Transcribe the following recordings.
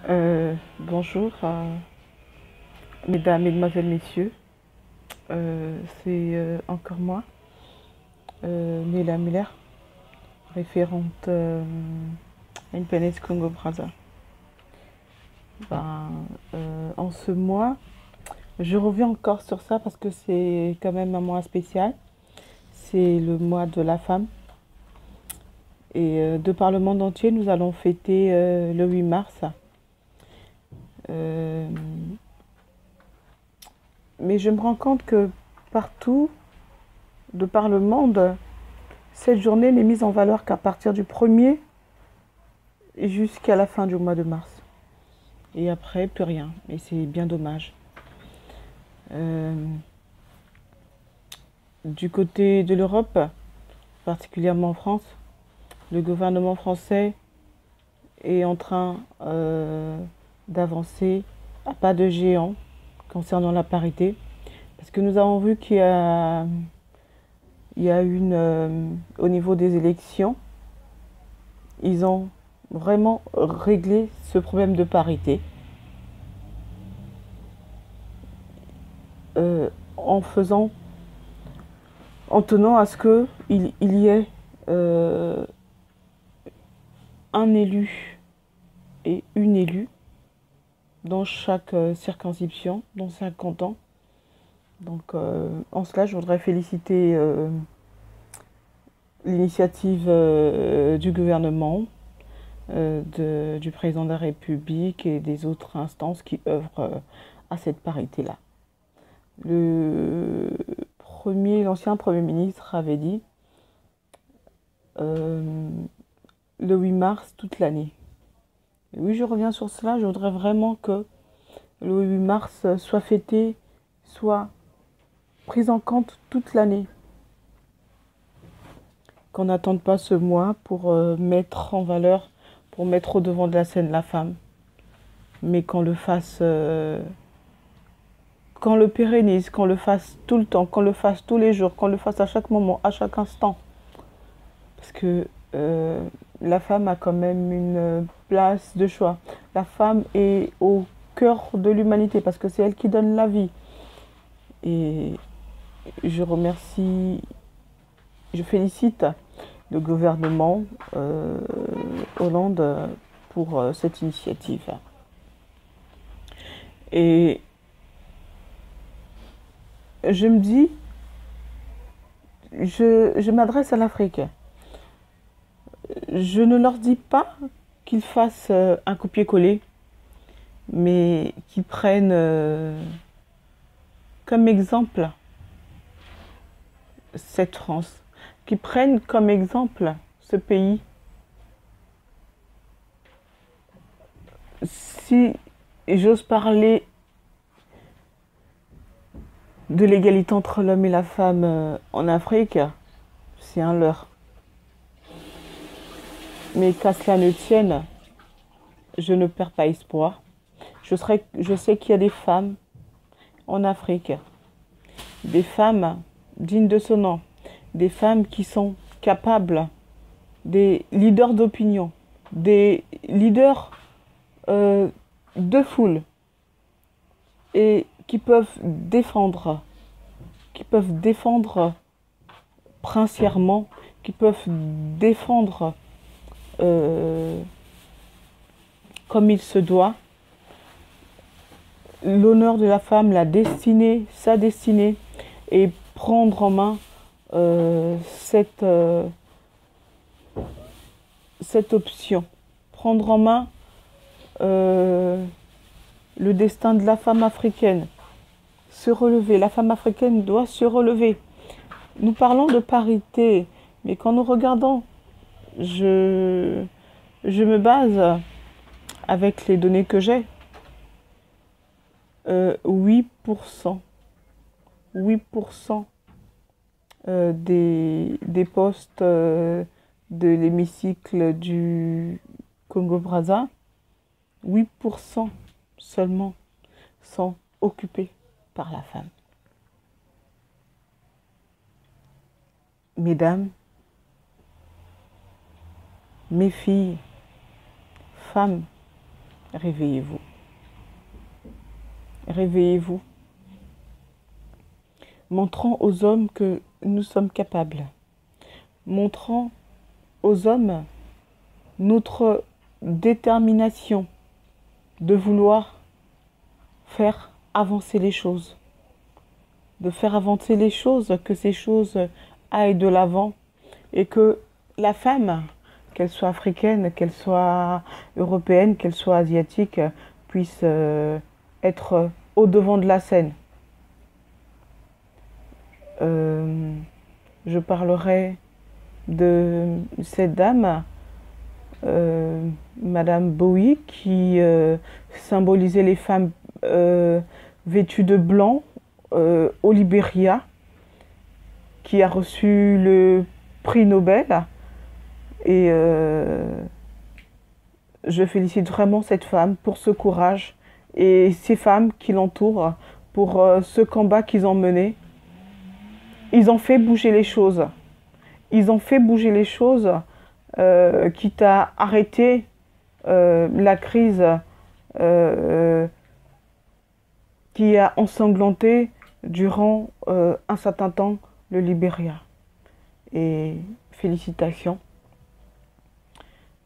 Bonjour, mesdames, mesdemoiselles, messieurs. C'est encore moi, Néla Muller, référente à Independence Congo Brazza. En ce mois, je reviens encore sur ça parce que c'est quand même un mois spécial. C'est le mois de la femme. Et de par le monde entier, nous allons fêter le 8 mars. Euh, mais je me rends compte que partout, de par le monde, cette journée n'est mise en valeur qu'à partir du 1er jusqu'à la fin du mois de mars. Et après, plus rien. Et c'est bien dommage. Euh, du côté de l'Europe, particulièrement en France, le gouvernement français est en train d'avancer à pas de géant concernant la parité. Parce que nous avons vu qu'il y a au niveau des élections, ils ont vraiment réglé ce problème de parité en faisant, en tenant à ce qu'il y ait un élu et une élue dans chaque circonscription, dans 5 cantons. Donc, en cela, je voudrais féliciter l'initiative du gouvernement, du président de la République et des autres instances qui œuvrent à cette parité-là. L'ancien Premier ministre avait dit le 8 mars toute l'année. Oui, je reviens sur cela. Je voudrais vraiment que le 8 mars soit fêté, soit pris en compte toute l'année. Qu'on n'attende pas ce mois pour mettre en valeur, pour mettre au devant de la scène la femme, mais qu'on le fasse, qu'on le pérennise, qu'on le fasse tout le temps, qu'on le fasse tous les jours, qu'on le fasse à chaque moment, à chaque instant. Parce que la femme a quand même une place de choix. La femme est au cœur de l'humanité parce que c'est elle qui donne la vie. Et je remercie, je félicite le gouvernement Hollande pour cette initiative. Et je me dis, je m'adresse à l'Afrique. Je ne leur dis pas qu'ils fassent un copier-coller, mais qu'ils prennent comme exemple cette France, qu'ils prennent comme exemple ce pays. Si j'ose parler de l'égalité entre l'homme et la femme en Afrique, c'est un leurre. Mais qu'à cela ne tienne, je ne perds pas espoir. Je sais qu'il y a des femmes en Afrique, des femmes dignes de ce nom, des femmes qui sont capables, des leaders d'opinion, des leaders de foule et qui peuvent défendre princièrement, qui peuvent défendre comme il se doit l'honneur de la femme, la destinée, sa destinée, et prendre en main cette option. Prendre en main le destin de la femme africaine. Se relever. La femme africaine doit se relever. Nous parlons de parité, mais quand nous regardons, je me base avec les données que j'ai. 8%, 8% des postes de l'hémicycle du Congo-Brazza, 8% seulement sont occupés par la femme. Mesdames, mes filles, femmes, Réveillez-vous. Réveillez-vous. Montrant aux hommes que nous sommes capables. Montrant aux hommes notre détermination de vouloir faire avancer les choses. De faire avancer les choses, que ces choses aillent de l'avant et que la femme, qu'elle soit africaine, qu'elle soit européenne, qu'elle soit asiatique, puisse être au devant de la scène. Je parlerai de cette dame, Madame Bowie, qui symbolisait les femmes vêtues de blanc au Libéria, qui a reçu le prix Nobel. Et je félicite vraiment cette femme pour ce courage et ces femmes qui l'entourent pour ce combat qu'ils ont mené. Ils ont fait bouger les choses. Ils ont fait bouger les choses, quitte à arrêter la crise qui a ensanglanté durant un certain temps le Libéria. Et félicitations.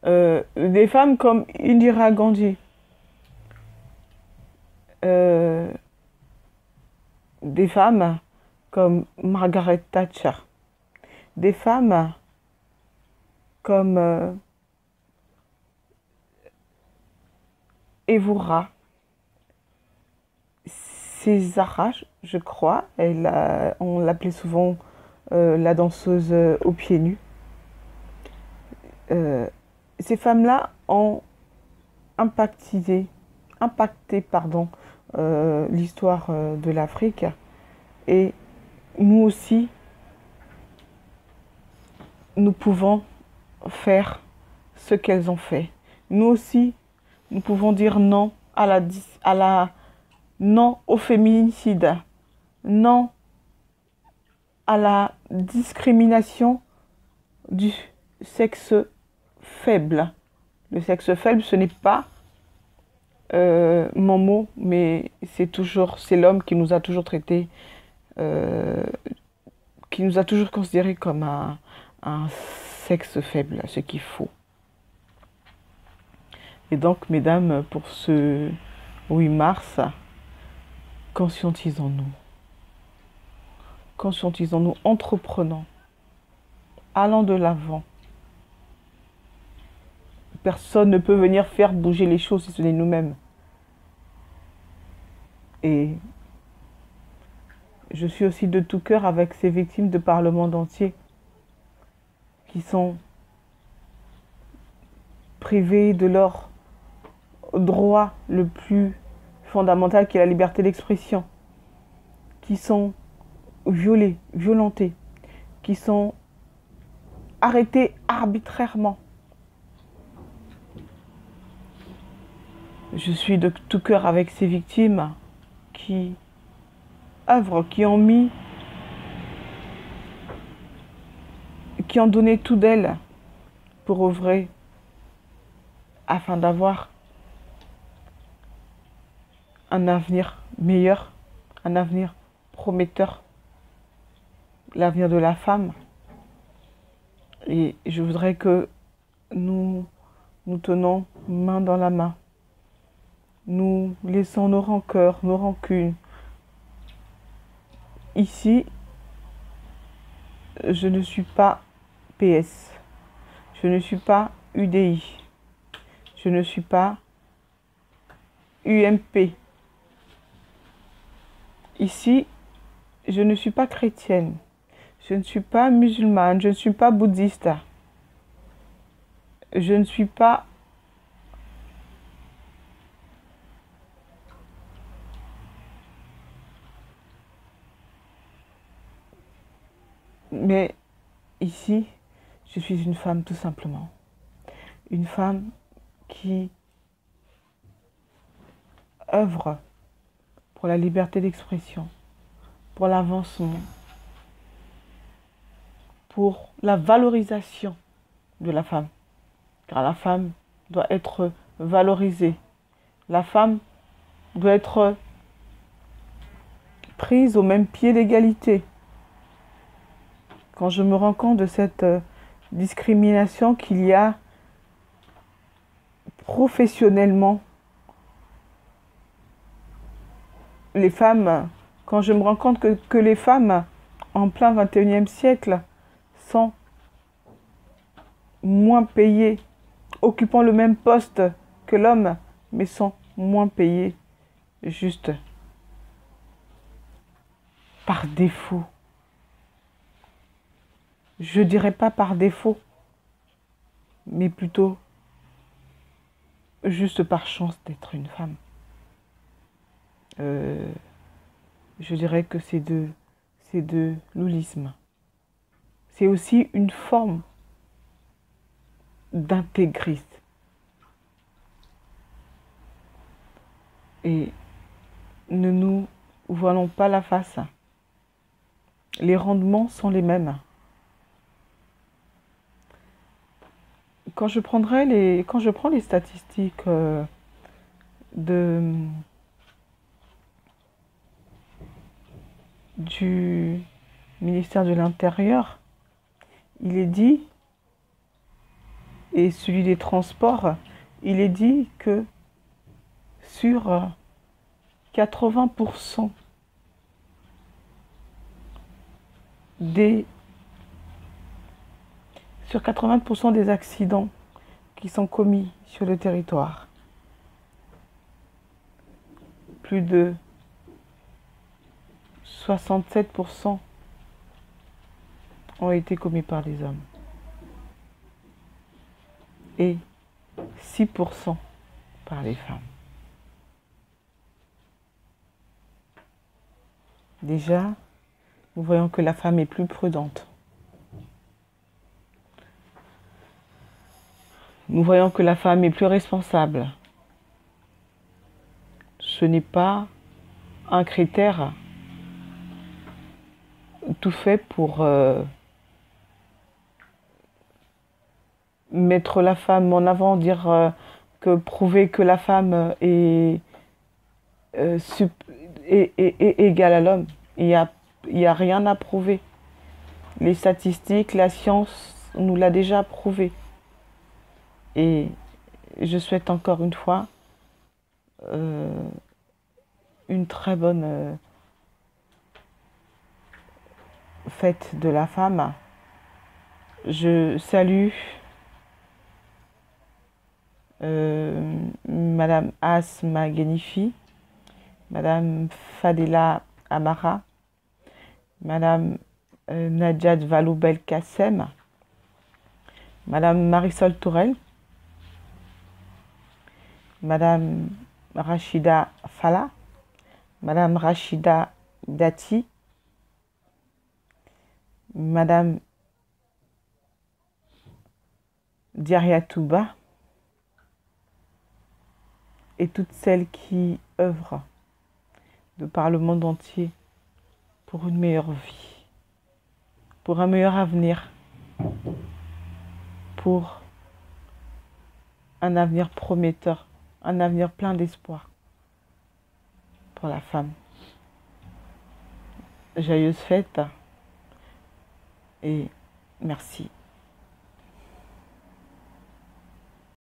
Des femmes comme Indira Gandhi, des femmes comme Margaret Thatcher, des femmes comme Evora Césara, je crois. On l'appelait souvent la danseuse aux pieds nus. Ces femmes-là ont impacté l'histoire de l'Afrique. Et nous aussi, nous pouvons faire ce qu'elles ont fait. Nous aussi, nous pouvons dire non non au féminicide, non à la discrimination du sexe faible. Le sexe faible, ce n'est pas mon mot, mais c'est l'homme qui nous a toujours traité, qui nous a toujours considéré comme un sexe faible, ce qu'il faut. Et donc, mesdames, pour ce 8 mars, conscientisons-nous. Conscientisons-nous, entreprenons, allons de l'avant. Personne ne peut venir faire bouger les choses si ce n'est nous-mêmes. Et je suis aussi de tout cœur avec ces victimes de par le monde entier qui sont privées de leur droit le plus fondamental qui est la liberté d'expression, qui sont violées, violentées, qui sont arrêtées arbitrairement. Je suis de tout cœur avec ces victimes qui œuvrent, qui ont donné tout d'elles pour œuvrer afin d'avoir un avenir meilleur, un avenir prometteur, l'avenir de la femme. Et je voudrais que nous tenons main dans la main. Nous laissons nos rancœurs, nos rancunes. Ici, je ne suis pas PS. Je ne suis pas UDI. Je ne suis pas UMP. Ici, je ne suis pas chrétienne. Je ne suis pas musulmane. Je ne suis pas bouddhiste. Je ne suis pas mais ici, je suis une femme tout simplement. Une femme qui œuvre pour la liberté d'expression, pour l'avancement, pour la valorisation de la femme. Car la femme doit être valorisée. La femme doit être prise au même pied d'égalité. Quand je me rends compte de cette discrimination qu'il y a professionnellement, les femmes, quand je me rends compte que les femmes en plein 21e siècle sont moins payées, occupant le même poste que l'homme, mais sont moins payées juste par défaut. Je dirais pas par défaut, mais plutôt juste par chance d'être une femme. Euh, je dirais que c'est de l'holisme. C'est aussi une forme d'intégrisme. Et ne nous voilons pas la face. Les rendements sont les mêmes. Quand je prends les statistiques de, du ministère de l'Intérieur, il est dit, et celui des transports, il est dit que sur 80% des sur 80% des accidents qui sont commis sur le territoire, plus de 67% ont été commis par les hommes et 6% par les femmes. Déjà, nous voyons que la femme est plus prudente. Nous voyons que la femme est plus responsable. Ce n'est pas un critère tout fait pour mettre la femme en avant, dire que prouver que la femme euh, sup- est égale à l'homme. Il y a rien à prouver. Les statistiques, la science nous l'a déjà prouvé. Et je souhaite encore une fois euh, une très bonne fête de la femme. Je salue Madame Asma Ghenifi, Madame Fadela Amara, Madame Najat Vallaud-Belkacem, Madame Marisol Tourelle, Madame Rachida Falla, Madame Rachida Dati, Madame Diaria Touba et toutes celles qui œuvrent de par le monde entier pour une meilleure vie, pour un meilleur avenir, pour un avenir prometteur, un avenir plein d'espoir pour la femme. Joyeuse fête et merci.